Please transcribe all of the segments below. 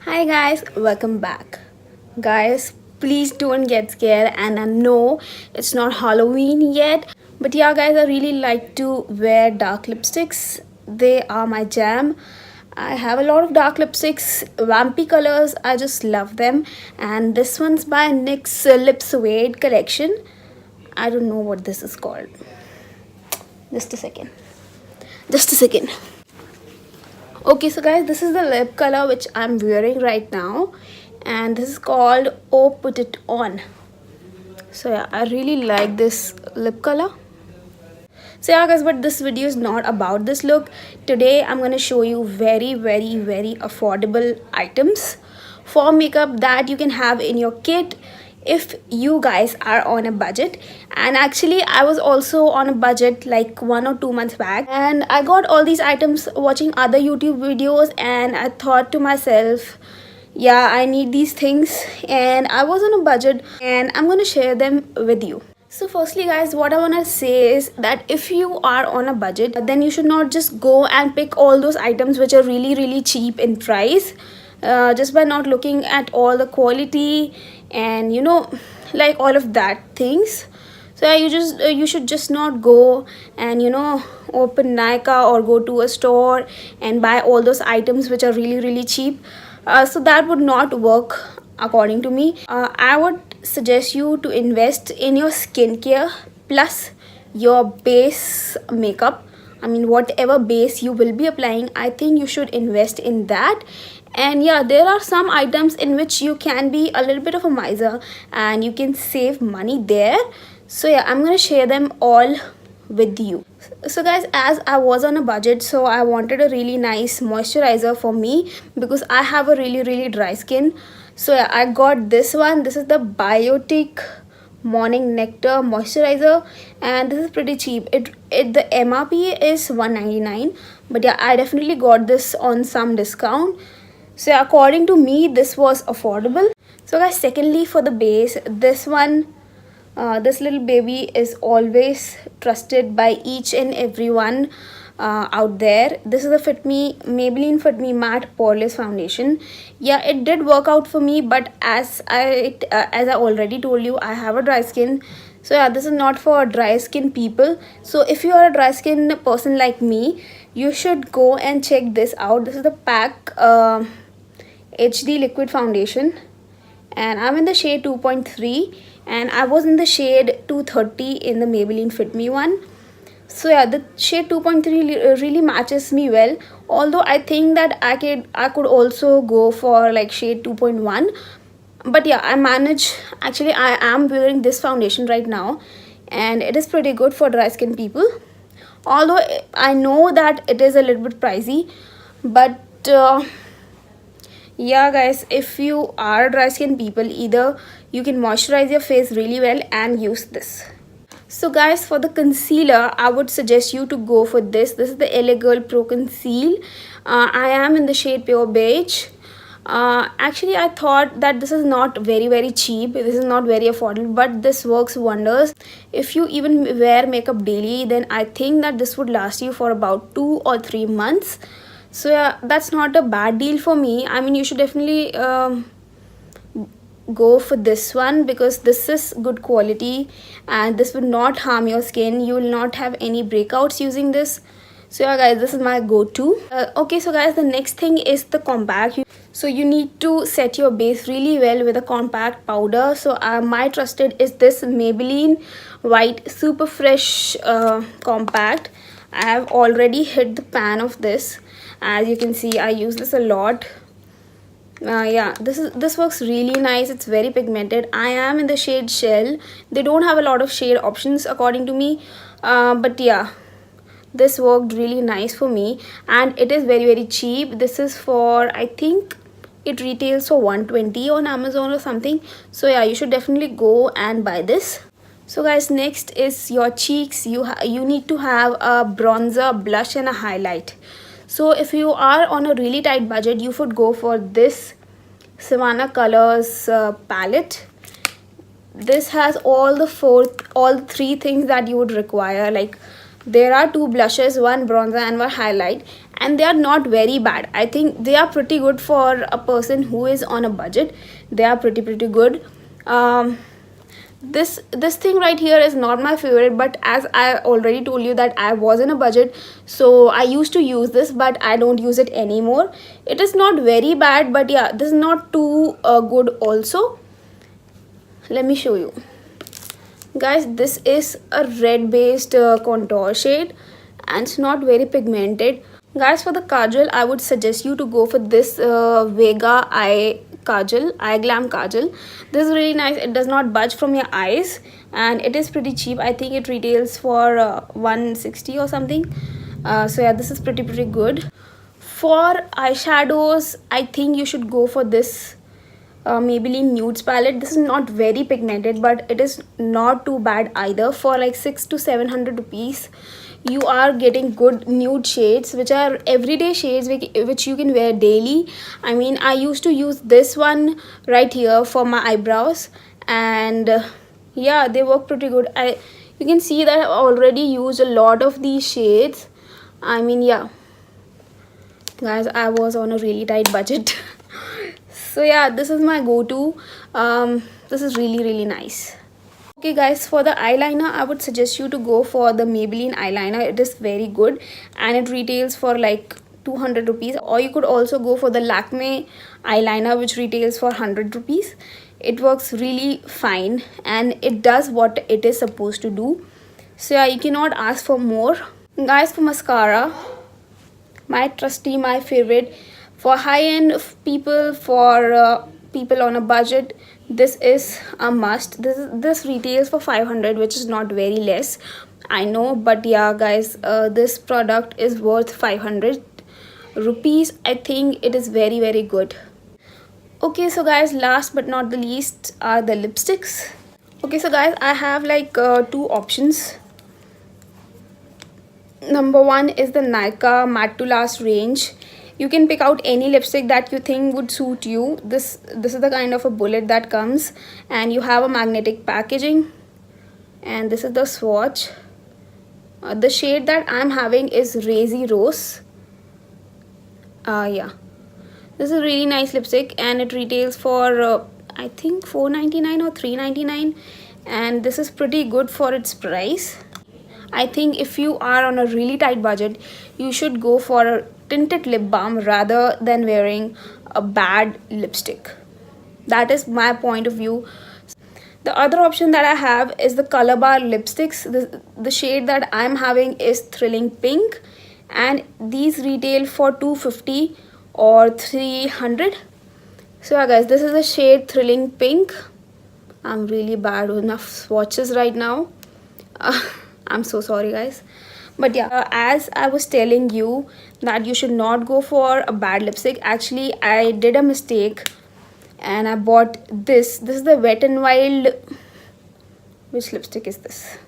Hi guys, welcome back. Guys, please don't get scared, and I know it's not Halloween yet, but yeah guys, I really like to wear dark lipsticks. They are my jam. I have a lot of dark lipsticks, vampy colors, I just love them. And this one's by NYX Lip Suede collection. I don't know what this is called. Just a second. Just a second. Okay, so guys, this is the lip color which I'm wearing right now, and this is called Oh Put It On. So yeah, I really like this lip color. So yeah guys, but this video is not about this look. Today I'm gonna show you very affordable items for makeup that you can have in your kit if you guys are on a budget. And actually I was also on a budget like 1 or 2 months back, and I got all these items watching other YouTube videos, and I thought to myself, yeah, I need these things, and I was on a budget and I'm gonna share them with you. So firstly guys, what I want to say is that if you are on a budget, then you should not just go and pick all those items which are really cheap in price, just by not looking at all the quality and like all of that things. So yeah, you should just not go and open Nika or go to a store and buy all those items which are really cheap. So that would not work according to me. I would suggest you to invest in your skincare plus your base makeup. I mean, whatever base you will be applying, I think you should invest in that. And yeah, there are some items in which you can be a little bit of a miser and you can save money there. So yeah, I'm gonna share them all with you. So guys, as I was on a budget, so I wanted a really nice moisturizer for me because I have a really dry skin. So yeah, I got this one. This is the Biotique morning nectar moisturizer, and this is pretty cheap. The MRP is $1.99, but yeah, I definitely got this on some discount. So yeah, according to me, this was affordable. So guys, secondly, for the base, this one, this little baby is always trusted by each and everyone out there. This is the Maybelline Fit Me Matte Poreless Foundation. Yeah, it did work out for me, but as I already told you, I have a dry skin. So yeah, this is not for dry skin people. So if you are a dry skin person like me, you should go and check this out. This is the PAC HD liquid foundation, and I'm in the shade 2.3, and I was in the shade 230 in the Maybelline Fit Me one. So yeah, the shade 2.3 really matches me well, although I think that I could also go for like shade 2.1, but yeah, I manage. Actually, I am wearing this foundation right now, and it is pretty good for dry skin people, although I know that it is a little bit pricey. But yeah guys, if you are dry skin people, either you can moisturize your face really well and use this. So guys, for the concealer, I would suggest you to go for this. This is the LA Girl Pro Conceal. I am in the shade Pure Beige. Actually, I thought that this is not very cheap. This is not very affordable, but this works wonders. If you even wear makeup daily, then I think that this would last you for about 2 or 3 months. So yeah, that's not a bad deal for me. I mean, you should definitely go for this one because this is good quality and this will not harm your skin. You will not have any breakouts using this. So yeah guys, this is my go-to. Okay, so guys, the next thing is the compact. So you need to set your base really well with a compact powder. So my trusted is this Maybelline White Superfresh compact. I have already hit the pan of this. As you can see, I use this a lot. Yeah, this works really nice. It's very pigmented. I am in the shade Shell. They don't have a lot of shade options according to me, but yeah, this worked really nice for me, and it is very cheap. This is for, I think it retails for 120 on Amazon or something. So yeah, you should definitely go and buy this. So guys, next is your cheeks. You need to have a bronzer, blush and a highlight. So if you are on a really tight budget, you should go for this Sivanna Colors palette. This has all the 3 things that you would require. Like, there are 2 blushes, 1 bronzer and 1 highlight, and they are not very bad. I think they are pretty good for a person who is on a budget. They are pretty good. This thing right here is not my favorite, but as I already told you that I was in a budget, so I used to use this, but I don't use it anymore. It is not very bad, but yeah, this is not too good also. Let me show you guys. This is a red based contour shade, and it's not very pigmented. Guys, for the kajal, I would suggest you to go for this Vega eye glam kajal. This is really nice. It does not budge from your eyes, and it is pretty cheap. I think it retails for 160 or something. So yeah, this is pretty good. For eyeshadows, I think you should go for this Maybelline nudes palette. This is not very pigmented, but it is not too bad either. For like 600 to 700 rupees, you are getting good nude shades, which are everyday shades which you can wear daily. I mean, I used to use this one right here for my eyebrows, and yeah, they work pretty good. You can see that I already used a lot of these shades. I mean, yeah guys, I was on a really tight budget. So yeah, this is my go-to. This is really nice. Okay guys, for the eyeliner, I would suggest you to go for the Maybelline eyeliner. It is very good, and it retails for like 200 rupees. Or you could also go for the Lakme eyeliner, which retails for 100 rupees. It works really fine, and it does what it is supposed to do. So yeah, you cannot ask for more. Guys, for mascara, my trusty, my favorite, for high-end people, for people on a budget, this is a must. This retails for 500, which is not very less, I know, but yeah guys, this product is worth 500 rupees. I think it is very good. Okay, so guys, last but not the least are the lipsticks. Okay, so guys, I have like two options. Number one is the Nykaa Matte to Last range. You can pick out any lipstick that you think would suit you. This is the kind of a bullet that comes, and you have a magnetic packaging, and this is the swatch. The shade that I'm having is Razy Rose. Yeah, this is a really nice lipstick, and it retails for I think 4.99 or 3.99, and this is pretty good for its price. I think if you are on a really tight budget, you should go for a tinted lip balm rather than wearing a bad lipstick. That is my point of view. The other option that I have is the Color Bar lipsticks. The shade that I'm having is Thrilling Pink, and these retail for 250 or 300. So yeah guys, this is the shade Thrilling Pink. I'm really bad with my swatches right now. I'm so sorry guys, but yeah, as I was telling you that you should not go for a bad lipstick, actually I did a mistake and I bought this is the Wet n Wild. Which lipstick is this?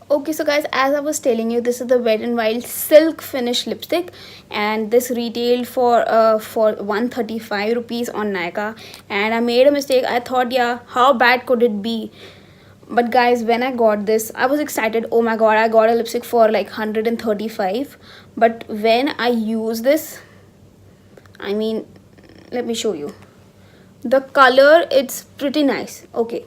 Okay, so guys, as I was telling you, this is the Wet n Wild silk finish lipstick, and this retailed for 135 rupees on Nykaa, and I made a mistake. I thought, yeah, how bad could it be? But guys, when I got this, I was excited. Oh my god, I got a lipstick for like 135. But when I use this, I mean, let me show you. The color, it's pretty nice. Okay.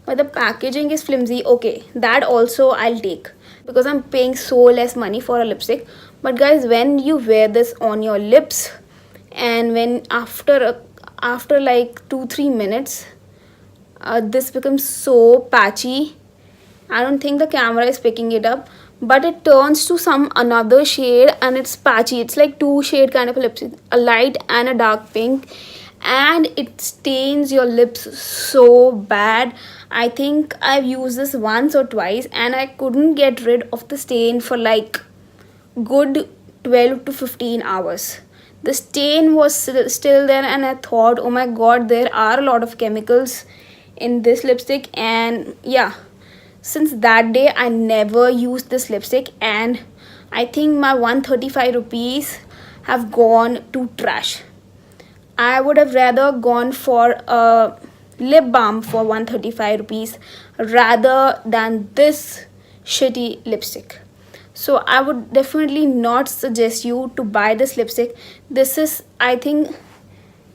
But the packaging is flimsy. Okay, that also I'll take, because I'm paying so less money for a lipstick. But guys, when you wear this on your lips, and when after like 2-3 minutes, this becomes so patchy. I don't think the camera is picking it up, but it turns to some another shade and it's patchy. It's like two shade kind of a lipstick, a light and a dark pink, and it stains your lips so bad. I think I've used this once or twice and I couldn't get rid of the stain for like good 12 to 15 hours. The stain was still there, and I thought, oh my god, there are a lot of chemicals in this lipstick. And yeah, since that day I never used this lipstick, and I think my 135 rupees have gone to trash. I would have rather gone for a lip balm for 135 rupees rather than this shitty lipstick. So I would definitely not suggest you to buy this lipstick. This is, I think,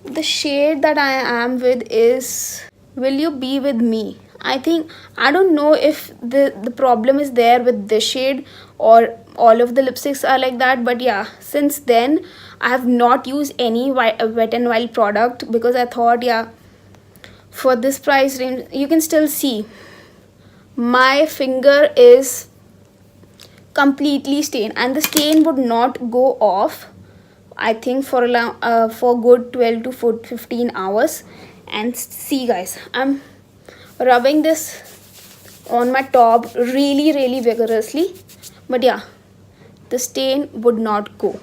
the shade that I am with is Will You Be With Me. I think, I don't know if the problem is there with this shade or all of the lipsticks are like that, but yeah, since then I have not used any Wet n Wild product because I thought, yeah, for this price range, you can still see my finger is completely stained and the stain would not go off, I think, for good 12 to 15 hours. And see guys, I'm rubbing this on my top really vigorously, but yeah, the stain would not go.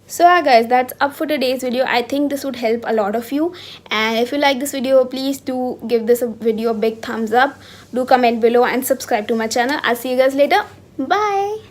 So yeah guys, that's up for today's video. I think this would help a lot of you, and if you like this video, please do give this video a big thumbs up, do comment below and subscribe to my channel. I'll see you guys later. Bye.